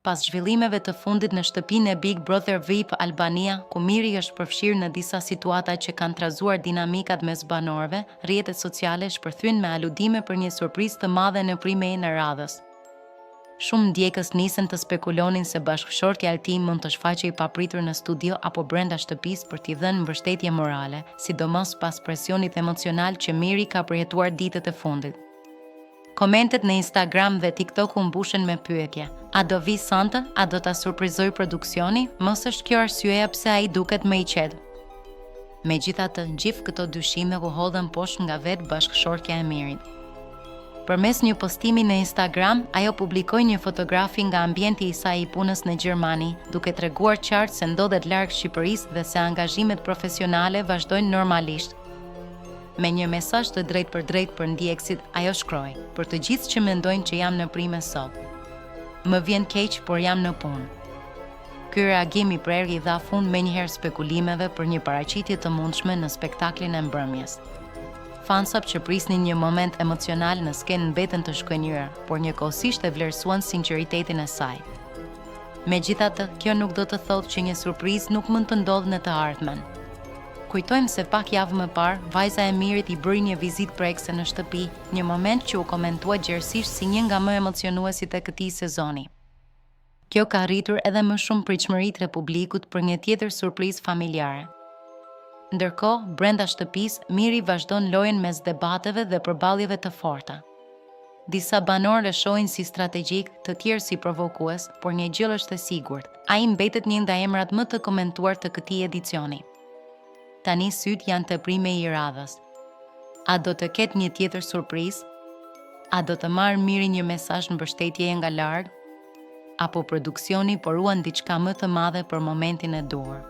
Pas zhvillimeve të fundit në shtëpinë e Big Brother VIP Albania, ku Miri është përfshirë në disa situata që kanë trazuar dinamikat mes banorëve, rrjetet sociale shpërthyen me aludime për një surprizë të madhe në primein e radhës. Shumë ndjekës nisën të spekulonin se bashkëshortja e tij mund të shfaqej i papritur në studio apo brenda shtëpisë për t'i dhënë mbështetje morale, sidomos pas presionit emocional që Miri ka përjetuar ditët e fundit. Komentet në Instagram dhe TikTok u mbushen me pyetje: a do vi sonte? A do ta surprizoj produksioni? Mos është kjo arsyeja pse ai duket më i qetë. Megjithatë, gjithë këto dyshime u hodhën poshtë nga vetë bashkëshortja e Mirit. Përmes një postimi në Instagram, ajo publikoi një fotografi nga ambienti i saj i punës në Gjermani, duke treguar qartë se ndodhet larg Shqipërisë dhe se angazhimet profesionale vazhdojnë normalisht. Me një mesazh të drejtë për ndjekësit, ajo shkroi: për të gjithë që mendojnë që jam në prime sot. Më vjen keq, por jam në punë. Ky reagim i prerë i dha fund menjëherë spekulimeve për një paraqitje të mundshme në spektaklin e mbrëmjes. Fansat që prisnin një moment emocional në skenë mbeten të shkënjyer, por njëkohësisht e vlerësuan sinqeritetin e saj. Megjithatë, kjo nuk do të thotë që një surprizë nuk mund të ndodhë në të ardhmen. Kujtojmë se pak javë më parë, vajza e Mirit i bëri një vizitë prekse në shtëpi, një moment që u komentua gjerësisht si një nga më emocionuesit e këtij sezoni. Kjo ka rritur edhe më shumë pritshmëritë e publikut për një tjetër surprizë familjare. Ndërkohë, brenda shtëpisë, Miri vazhdon lojën mes debateve dhe përballjeve të forta. Disa banorë e shohin si strategjik, të tjerë si provokues, por një gjë është e sigurt: ai mbetet një nga emrat më të komentuar të këtij edicioni. Tani syt janë te primei i radhës. A do të ketë një tjetër surprizë? A do të marrë Miri një mesazh mbështetjeje nga larg? Apo produksioni poruan diçka më të madhe për momentin e duhur?